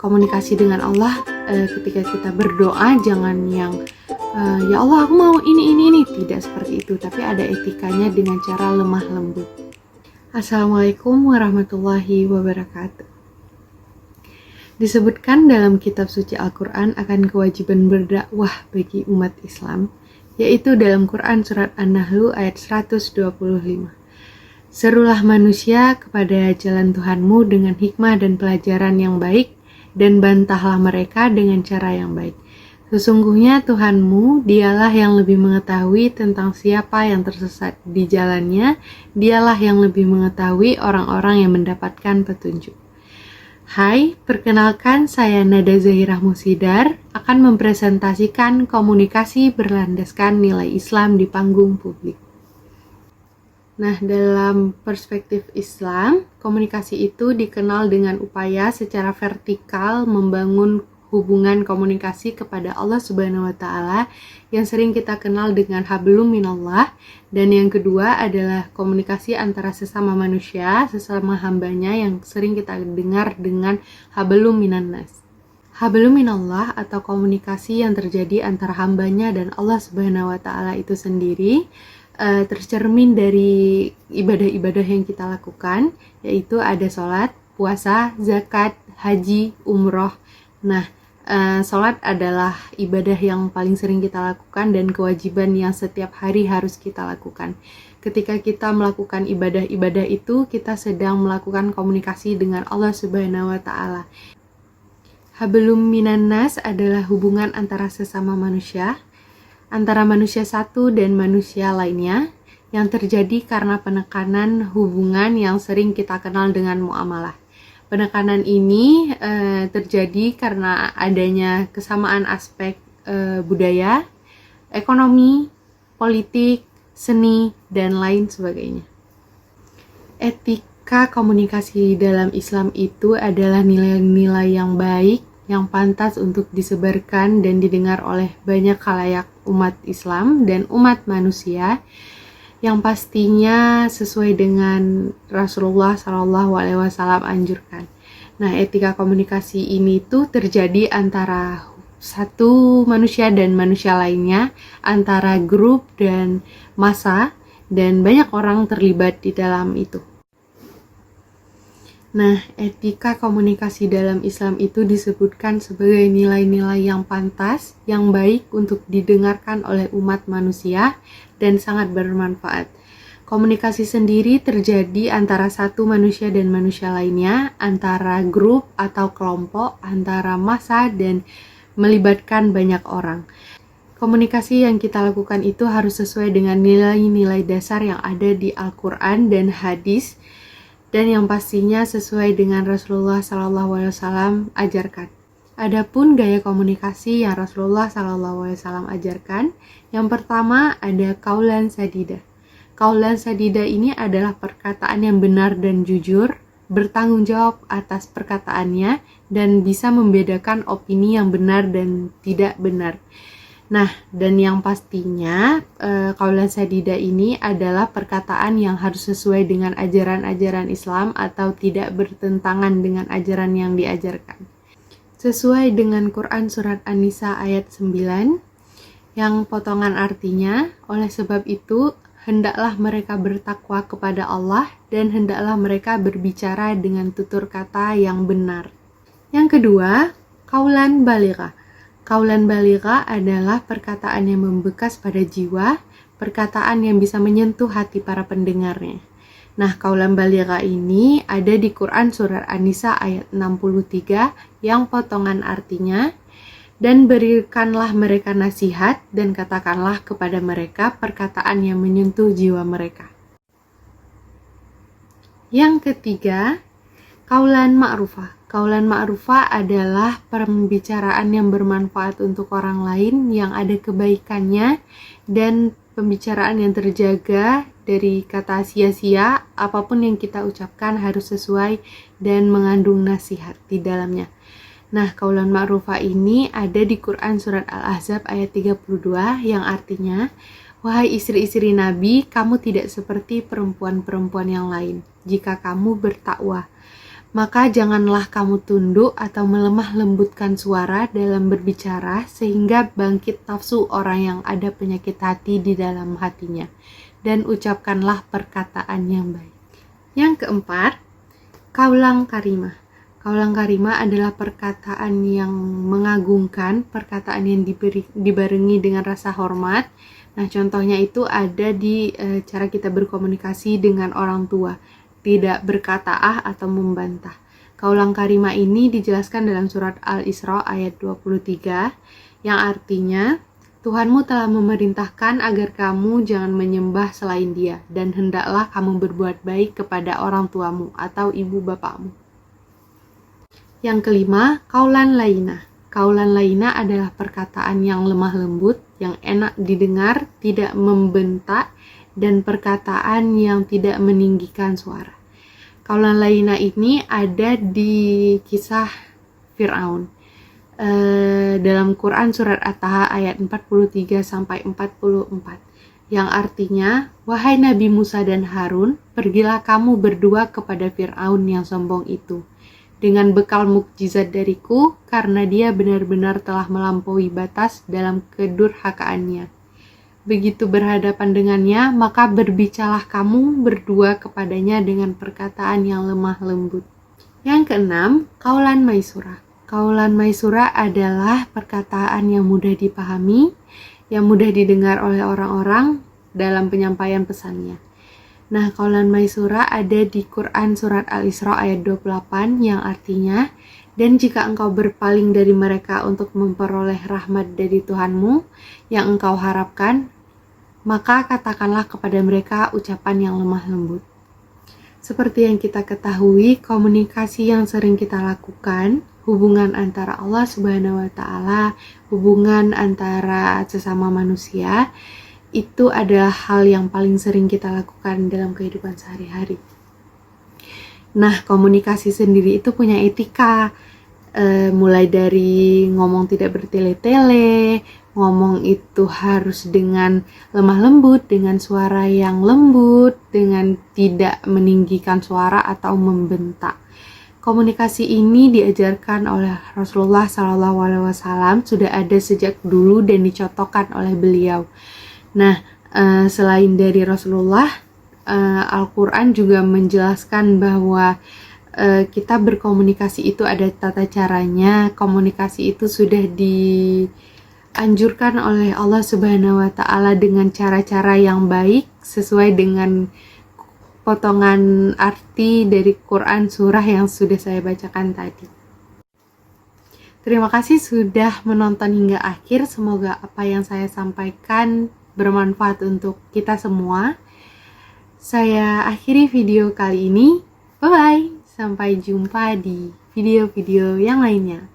komunikasi dengan Allah ketika kita berdoa jangan yang ya Allah aku mau ini, tidak seperti itu, tapi ada etikanya dengan cara lemah lembut. Assalamualaikum warahmatullahi wabarakatuh. Disebutkan dalam kitab suci Al-Quran akan kewajiban berdakwah bagi umat Islam, yaitu dalam Quran surat An-Nahl ayat 125. Serulah manusia kepada jalan Tuhanmu dengan hikmah dan pelajaran yang baik, dan bantahlah mereka dengan cara yang baik. Sesungguhnya Tuhanmu, dialah yang lebih mengetahui tentang siapa yang tersesat di jalannya, dialah yang lebih mengetahui orang-orang yang mendapatkan petunjuk. Hai, perkenalkan saya Nada Zahirah Musidar akan mempresentasikan komunikasi berlandaskan nilai Islam di panggung publik. Nah, dalam perspektif Islam, komunikasi itu dikenal dengan upaya secara vertikal membangun hubungan komunikasi kepada Allah Subhanahu wa Ta'ala yang sering kita kenal dengan hablum minallah, dan yang kedua adalah komunikasi antara sesama manusia, sesama hambanya yang sering kita dengar dengan hablum minannas. Hablum minallah atau komunikasi yang terjadi antara hambanya dan Allah Subhanahu wa Ta'ala itu sendiri tercermin dari ibadah-ibadah yang kita lakukan, yaitu ada sholat, puasa, zakat, haji, umroh. Nah, sholat adalah ibadah yang paling sering kita lakukan dan kewajiban yang setiap hari harus kita lakukan. Ketika kita melakukan ibadah-ibadah itu, kita sedang melakukan komunikasi dengan Allah Subhanahu wa Ta'ala. Hablum minannas adalah hubungan antara sesama manusia, antara manusia satu dan manusia lainnya, yang terjadi karena penekanan hubungan yang sering kita kenal dengan muamalah. Penekanan ini terjadi karena adanya kesamaan aspek budaya, ekonomi, politik, seni, dan lain sebagainya. Etika komunikasi dalam Islam itu adalah nilai-nilai yang baik, yang pantas untuk disebarkan dan didengar oleh banyak khalayak umat Islam dan umat manusia, yang pastinya sesuai dengan Rasulullah SAW anjurkan. Nah, etika komunikasi ini tuh terjadi antara satu manusia dan manusia lainnya, antara grup dan massa, dan banyak orang terlibat di dalam itu. Nah, etika komunikasi dalam Islam itu disebutkan sebagai nilai-nilai yang pantas, yang baik untuk didengarkan oleh umat manusia, dan sangat bermanfaat. Komunikasi sendiri terjadi antara satu manusia dan manusia lainnya, antara grup atau kelompok, antara massa, dan melibatkan banyak orang. Komunikasi yang kita lakukan itu harus sesuai dengan nilai-nilai dasar yang ada di Al-Quran dan hadis, dan yang pastinya sesuai dengan Rasulullah SAW ajarkan. Adapun gaya komunikasi yang Rasulullah SAW ajarkan, yang pertama ada kaulan sadida. Kaulan sadida ini adalah perkataan yang benar dan jujur, bertanggung jawab atas perkataannya, dan bisa membedakan opini yang benar dan tidak benar. Nah, dan yang pastinya kaulan sadida ini adalah perkataan yang harus sesuai dengan ajaran-ajaran Islam atau tidak bertentangan dengan ajaran yang diajarkan. Sesuai dengan Quran surat An-Nisa ayat 9, yang potongan artinya, oleh sebab itu, hendaklah mereka bertakwa kepada Allah dan hendaklah mereka berbicara dengan tutur kata yang benar. Yang kedua, kaulan baligha. Kaulan baligha adalah perkataan yang membekas pada jiwa, perkataan yang bisa menyentuh hati para pendengarnya. Nah, kaulan baligha ini ada di Quran surat An-Nisa ayat 63 yang potongan artinya, dan berikanlah mereka nasihat dan katakanlah kepada mereka perkataan yang menyentuh jiwa mereka. Yang ketiga, kaulan ma'rufah. Kaulan ma'rufah adalah pembicaraan yang bermanfaat untuk orang lain, yang ada kebaikannya, dan pembicaraan yang terjaga dari kata sia-sia. Apapun yang kita ucapkan harus sesuai dan mengandung nasihat di dalamnya. Nah, kaulan ma'rufah ini ada di Quran surat Al-Ahzab ayat 32 yang artinya, wahai istri-istri Nabi, kamu tidak seperti perempuan-perempuan yang lain. Jika kamu bertakwa, Maka janganlah kamu tunduk atau melemah lembutkan suara dalam berbicara sehingga bangkit nafsu orang yang ada penyakit hati di dalam hatinya, dan ucapkanlah perkataan yang baik. Yang keempat, kaulang karimah. Kaulang karimah adalah perkataan yang mengagungkan, perkataan yang dibarengi dengan rasa hormat. Nah, contohnya itu ada di cara kita berkomunikasi dengan orang tua. Tidak berkata atau membantah. Kaulang karimah ini dijelaskan dalam surat Al-Isra ayat 23 yang artinya Tuhanmu telah memerintahkan agar kamu jangan menyembah selain Dia, dan hendaklah kamu berbuat baik kepada orang tuamu atau ibu bapakmu. Yang kelima, kaulan lainah. Kaulan lainah adalah perkataan yang lemah lembut, yang enak didengar, tidak membentak, dan perkataan yang tidak meninggikan suara. Kaulan lainah ini ada di kisah Fir'aun. Dalam Quran surat At-Taha ayat 43-44, yang artinya, wahai Nabi Musa dan Harun, pergilah kamu berdua kepada Fir'aun yang sombong itu, dengan bekal mukjizat dariku, karena dia benar-benar telah melampaui batas dalam kedurhakaannya. Begitu berhadapan dengannya, maka berbicaralah kamu berdua kepadanya dengan perkataan yang lemah lembut. Yang keenam, kaulan maisura. Kaulan maisura adalah perkataan yang mudah dipahami, yang mudah didengar oleh orang-orang dalam penyampaian pesannya. Nah, kaulan maisura ada di Quran surat Al-Isra ayat 28 yang artinya, dan jika engkau berpaling dari mereka untuk memperoleh rahmat dari Tuhanmu yang engkau harapkan, maka katakanlah kepada mereka ucapan yang lemah lembut. Seperti yang kita ketahui, komunikasi yang sering kita lakukan, hubungan antara Allah Subhanahu wa Ta'ala, hubungan antara sesama manusia, itu adalah hal yang paling sering kita lakukan dalam kehidupan sehari-hari. Nah, komunikasi sendiri itu punya etika, mulai dari ngomong tidak bertele-tele, ngomong itu harus dengan lemah lembut, dengan suara yang lembut, dengan tidak meninggikan suara atau membentak. Komunikasi ini diajarkan oleh Rasulullah SAW, sudah ada sejak dulu dan dicontohkan oleh beliau. Nah, selain dari Rasulullah, Al-Quran juga menjelaskan bahwa kita berkomunikasi itu ada tata caranya. Komunikasi itu sudah dianjurkan oleh Allah Subhanahu wa Ta'ala dengan cara-cara yang baik sesuai dengan potongan arti dari Quran surah yang sudah saya bacakan tadi. Terima kasih sudah menonton hingga akhir. Semoga apa yang saya sampaikan bermanfaat untuk kita semua. Saya akhiri video kali ini. Bye-bye. Sampai jumpa di video-video yang lainnya.